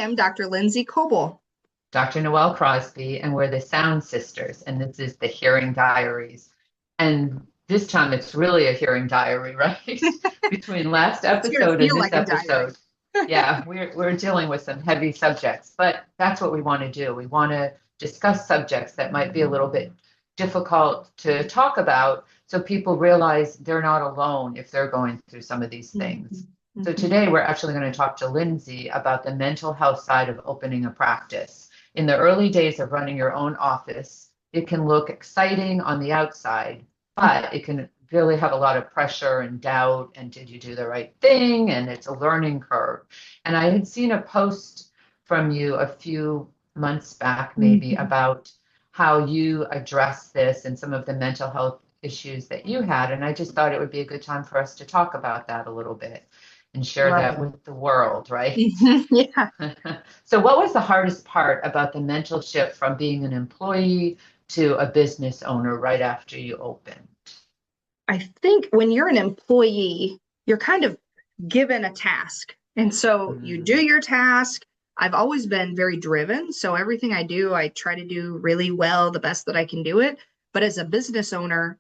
am Dr. Lindsay Coble. Dr. Noelle Crosby, and we're the Sound Sisters, and this is the Hearing Diaries. And this time it's really a hearing diary, right? Between last It's going to episode and feel this like a diary. episode. Yeah, we're dealing with some heavy subjects, but that's what we want to do. We want to discuss subjects that might be a little bit difficult to talk about so people realize they're not alone if they're going through some of these things. So today we're actually going to talk to Lindsay about the mental health side of opening a practice. In the early days of running your own office, it can look exciting on the outside, but it can really have a lot of pressure and doubt. And did you do the right thing? And it's a learning curve. And I had seen a post from you a few months back, maybe, about how you address this and some of the mental health issues that you had. And I just thought it would be a good time for us to talk about that a little bit and share that with the world, right? Yeah. So what was the hardest part about the mental shift from being an employee to a business owner right after you opened? I think when you're an employee, you're kind of given a task. And so you do your task. I've always been very driven. So everything I do, I try to do really well, the best that I can do it. But as a business owner,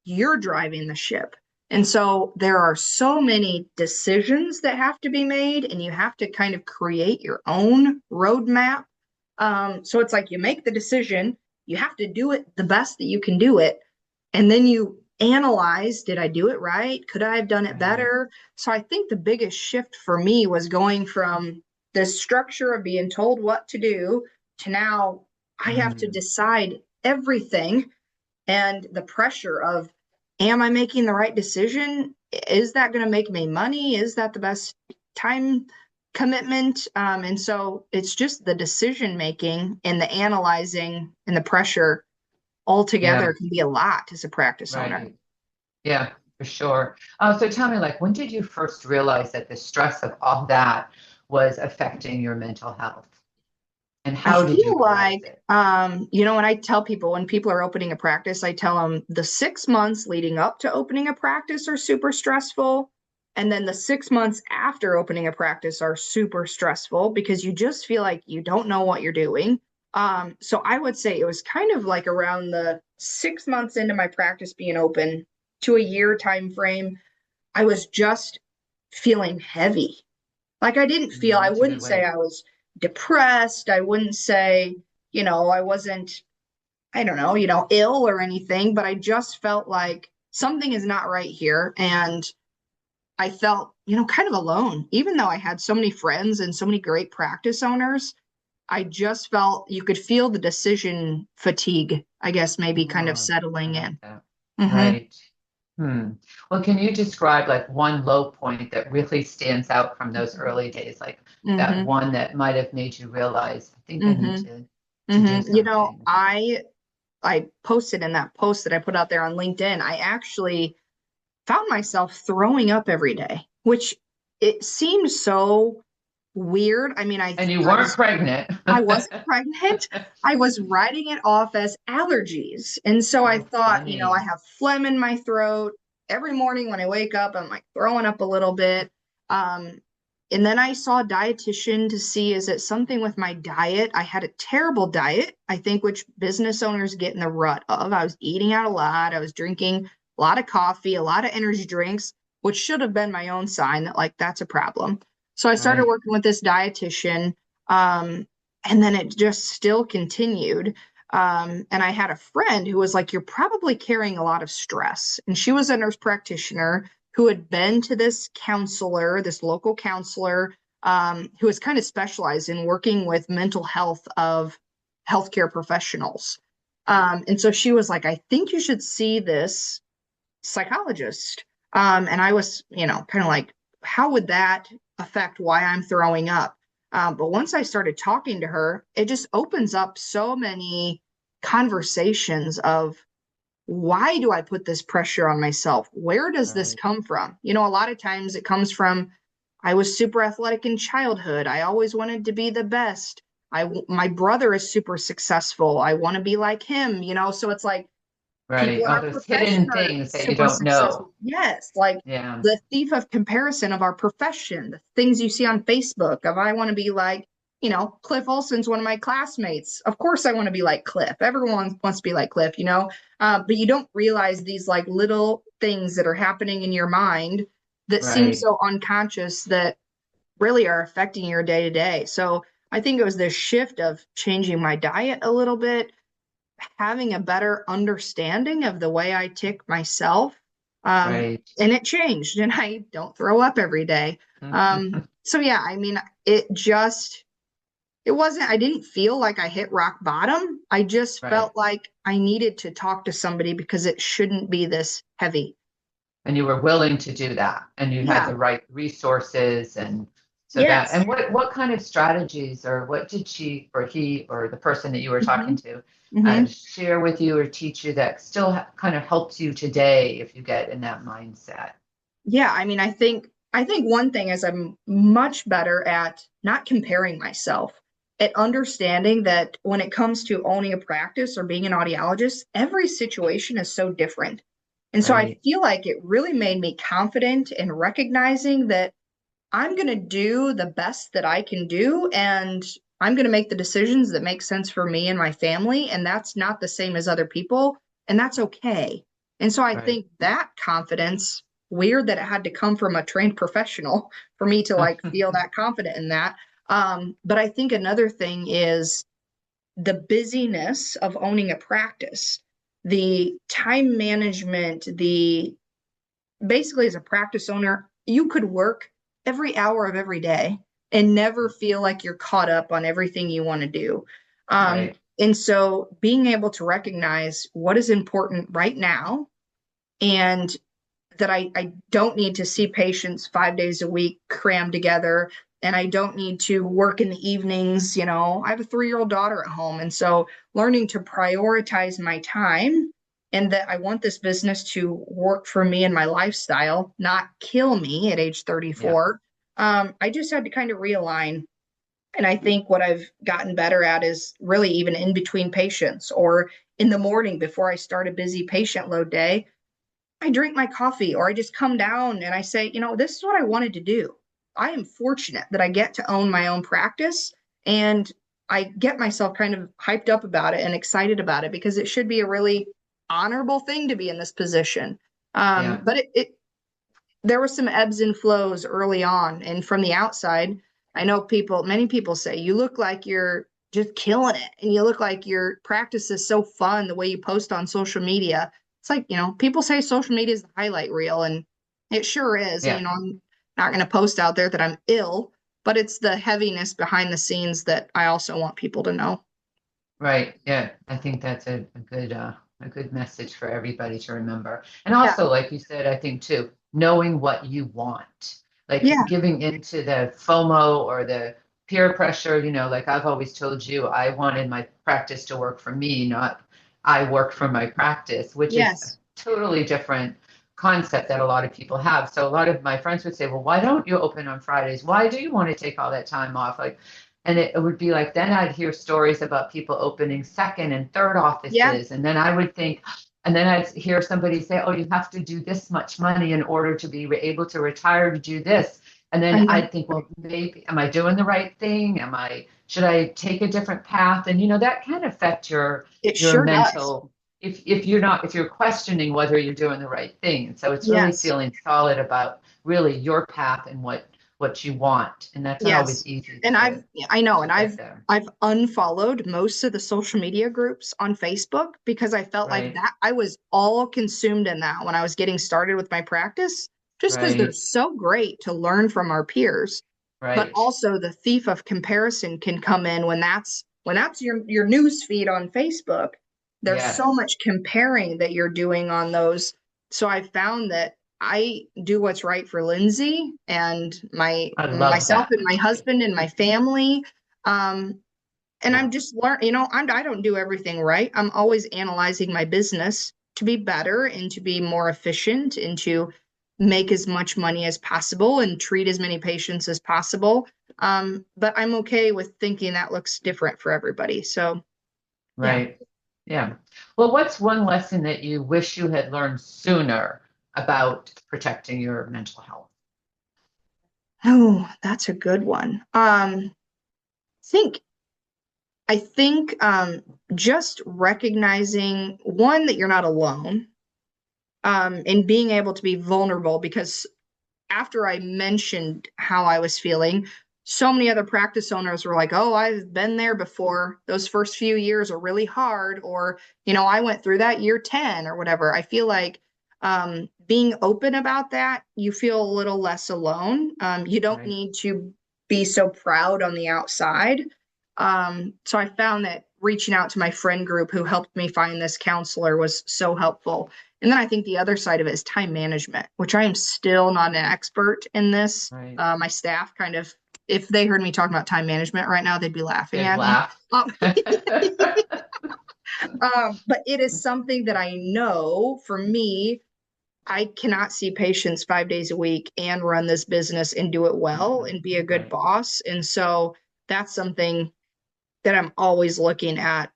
you're driving the ship. And so there are so many decisions that have to be made, and you have to kind of create your own roadmap. So it's like you make the decision, you have to do it the best that you can do it. And then you analyze, did I do it right? Could I have done it better? So I think the biggest shift for me was going from this structure of being told what to do to now I have to decide everything, and the pressure of, am I making the right decision? Is that going to make me money? Is that the best time commitment? And so it's just the decision making and the analyzing and the pressure altogether can be a lot as a practice owner. Yeah, for sure. So tell me, like, when did you first realize that the stress of all that was affecting your mental health? And how did you realize it? When I tell people, when people are opening a practice, I tell them the 6 months leading up to opening a practice are super stressful. And then the 6 months after opening a practice are super stressful because you just feel like you don't know what you're doing. So I would say it was kind of like around the 6 months into my practice being open to a year time frame, I was just feeling heavy. Like I didn't feel, I wouldn't say I was depressed. I wouldn't say, I wasn't, I don't know, ill or anything, but I just felt like something is not right here. And I felt, kind of alone, even though I had so many friends and so many great practice owners. I just felt you could feel the decision fatigue, I guess, maybe kind of settling in. Right. Well, can you describe like one low point that really stands out from those early days, like that one that might have made you realize, I think I need to do something? I posted in that post that I put out there on LinkedIn, I actually found myself throwing up every day, which it seemed so weird. I mean, And you weren't pregnant. I wasn't pregnant. I was writing it off as allergies. And so I thought, Funny. I have phlegm in my throat. Every morning when I wake up, I'm like throwing up a little bit. And then I saw a dietitian to see, is it something with my diet? I had a terrible diet, I think, which business owners get in the rut of. I was eating out a lot. I was drinking a lot of coffee, a lot of energy drinks, which should have been my own sign that like that's a problem. So I started working with this dietitian, and then it just still continued. And I had a friend who was like, you're probably carrying a lot of stress. And she was a nurse practitioner who had been to this counselor, this local counselor, who was kind of specialized in working with mental health of healthcare professionals. And so she was like, I think you should see this psychologist. And I was, kind of like, how would that affect why I'm throwing up? But once I started talking to her, it just opens up so many conversations of, why do I put this pressure on myself? Where does this come from? A lot of times it comes from, I was super athletic in childhood. I always wanted to be the best. My brother is super successful. I want to be like him, so it's like, Right. people in All our those profession hidden are things that you super don't successful. know. Yes, like the thief of comparison of our profession, the things you see on Facebook of, I want to be like Cliff Olson's one of my classmates. Of course, I want to be like Cliff. Everyone wants to be like Cliff. But you don't realize these like little things that are happening in your mind that seem Right. so unconscious that really are affecting your day to day. So I think it was this shift of changing my diet a little bit, having a better understanding of the way I tick myself. Right. And it changed, and I don't throw up every day. So yeah, I mean, it wasn't, I didn't feel like I hit rock bottom. I just Right. felt like I needed to talk to somebody because it shouldn't be this heavy. And you were willing to do that, and you had Yeah. the right resources, and so that, Yes. and what kind of strategies, or what did she or he or the person that you were talking hmm to hmm share with you or teach you that still kind of helps you today if you get in that mindset? Yeah, I mean, I think one thing is I'm much better at not comparing myself, at understanding that when it comes to owning a practice or being an audiologist, every situation is so different. And so I Right. feel like it really made me confident in recognizing that I'm going to do the best that I can do, and I'm going to make the decisions that make sense for me and my family. And that's not the same as other people. And that's okay. And so I Right. think that confidence, weird that it had to come from a trained professional for me to like feel that confident in that. But I think another thing is the busyness of owning a practice, the time management, the basically as a practice owner, you could work every hour of every day and never feel like you're caught up on everything you want to do. Right. And so being able to recognize what is important right now and that I don't need to see patients 5 days a week crammed together, and I don't need to work in the evenings. I have a 3-year-old daughter at home. And so learning to prioritize my time and that I want this business to work for me and my lifestyle, not kill me at age Yeah. 34. I just had to kind of realign. And I think what I've gotten better at is really even in between patients or in the morning before I start a busy patient load day, I drink my coffee or I just come down and I say, this is what I wanted to do. I am fortunate that I get to own my own practice, and I get myself kind of hyped up about it and excited about it because it should be a really honorable thing to be in this position. Yeah. But there were some ebbs and flows early on. And from the outside, I know many people say, you look like you're just killing it. And you look like your practice is so fun the way you post on social media. It's like, people say social media is the highlight reel, and it sure is. Yeah. I'm not going to post out there that I'm ill, but it's the heaviness behind the scenes that I also want people to know. Right. Yeah. I think that's a good message for everybody to remember. And Yeah. also, like you said, I think too, knowing what you want, like Yeah. giving into the FOMO or the peer pressure, like I've always told you, I wanted my practice to work for me, not I work for my practice, which is a Yes. totally different concept that a lot of people have. So a lot of my friends would say, well, why don't you open on Fridays? Why do you want to take all that time off? Like, and it would be like, then I'd hear stories about people opening second and third Yeah. offices. And then I would think, and then I'd hear somebody say, oh, you have to do this much money in order to be able to retire to do this. And I then know. I'd think, well, maybe, am I doing the right thing? Should I take a different path? And, that can affect It your sure does. mental, if if you're questioning whether you're doing the right thing. And so it's really Yes. feeling solid about really your path and what you want. And that's not always Yes. easy And I know, and get I've there. I've unfollowed most of the social media groups on Facebook because I felt like Right, that I was all consumed in that when I was getting started with my practice, just because they're right, so great to learn from our peers. But right. also the thief of comparison can come in when that's your news feed on Facebook. There's so Yes. much comparing that you're doing on those. So I found that I do what's right for Lindsay and I love myself that. and my husband and my family. Um, and Yeah, I'm just I don't do everything right. I'm always analyzing my business to be better and to be more efficient and to make as much money as possible and treat as many patients as possible. But I'm okay with thinking that looks different for everybody. So yeah. right. Yeah. Well, what's one lesson that you wish you had learned sooner about protecting your mental health? Oh, that's a good one. think I think just recognizing one that you're not alone, and being able to be vulnerable because after I mentioned how I was feeling, so many other practice owners were like, "Oh, I've been there before. Those first few years are really hard," or, I went through that year 10 or whatever. I feel like being open about that, you feel a little less alone. You don't Right. need to be so proud on the outside. So I found that reaching out to my friend group who helped me find this counselor was so helpful. And then I think the other side of it is time management, which I am still not an expert in this. Right. My staff kind of, if they heard me talking about time management right now, they'd be laughing They'd at me. laugh. Um, but it is something that I know for me, I cannot see patients 5 days a week and run this business and do it well Mhm. and be a good Right. boss. And so that's something that I'm always looking at.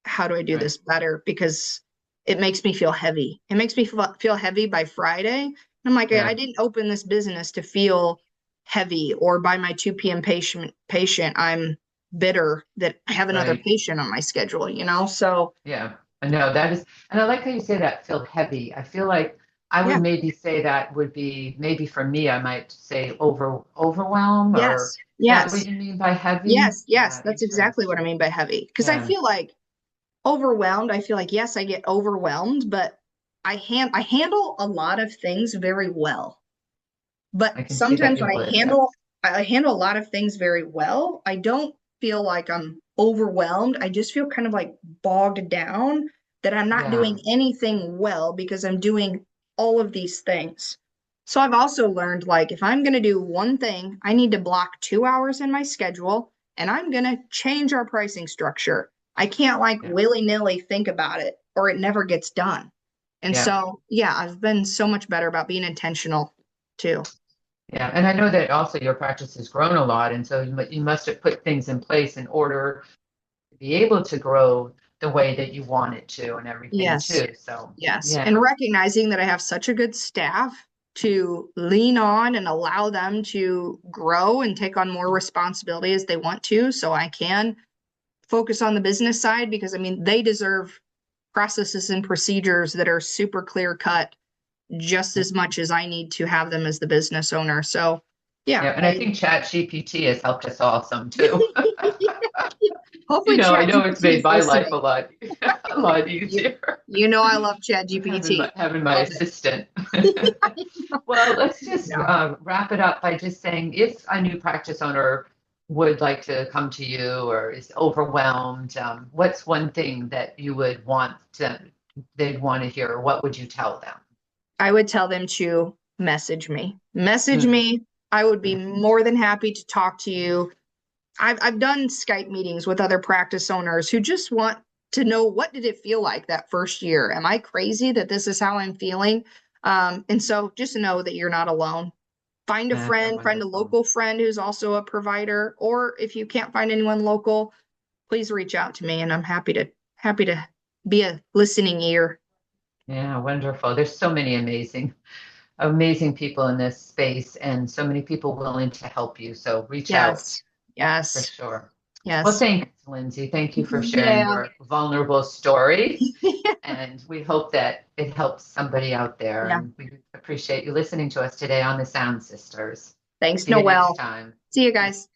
How do I do Right. this better? Because it makes me feel heavy. It makes me feel heavy by Friday. And I'm like, I Yeah. didn't open this business to feel heavy, or by my 2 p.m. patient, I'm bitter that I have another Right. patient on my schedule. So Yeah. I know that is, and I like how you say that, feel heavy. I feel like I yeah, would maybe say that would be maybe for me, I might say overwhelm, or yes, is that what yes, you mean by heavy? yes. Yeah, That's exactly what I interesting. mean by heavy. Because I Yeah, feel like overwhelmed. I feel like yes, I get overwhelmed, but I handle a lot of things very well. But I can see that sometimes you when would. Yes. I handle a lot of things very well, I don't feel like I'm overwhelmed. I just feel kind of like bogged down that I'm not Yeah. doing anything well because I'm doing all of these things. So I've also learned like if I'm going to do one thing, I need to block 2 hours in my schedule and I'm going to change our pricing structure. I can't like Yeah. willy-nilly think about it or it never gets done. And Yeah. so, yeah, I've been so much better about being intentional too. Yeah. And I know that also your practice has grown a lot, and so you must have put things in place in order to be able to grow the way that you want it to and everything Yes, too. So yes. And yeah. recognizing that I have such a good staff to lean on and allow them to grow and take on more responsibility as they want to, so I can focus on the business side because I mean, they deserve processes and procedures that are super clear cut just as much as I need to have them as the business owner. So, yeah, Yeah, and I think Chat GPT has helped us all some I too. hopefully I know ChatGPT it's made is my life listening. a lot You, easier I love ChatGPT. having my Love assistant. it. Well, let's just Yeah. wrap it up by just saying if a new practice owner would like to come to you or is overwhelmed, what's one thing that you would they'd want to hear? What would you tell them? I would tell them to message me. Message Hmm. me. I would be more than happy to talk to you. I've done Skype meetings with other practice owners who just want to know what did it feel like that first year? Am I crazy that this is how I'm feeling? And so just know that you're not alone. Find a That's friend a wonderful. local friend who's also a provider, or if you can't find anyone local, please reach out to me and I'm happy to be a listening ear. Yeah, wonderful. There's so many amazing people in this space and so many people willing to help you. So reach out Yes. for Yes. sure. Well, Yes. thanks, Lindsay. Thank you for sharing Yeah. your vulnerable story. And we hope that it helps somebody out there. Yeah. And we appreciate you listening to us today on the Sound Sisters. Thanks, See you next Noelle. time. See you guys.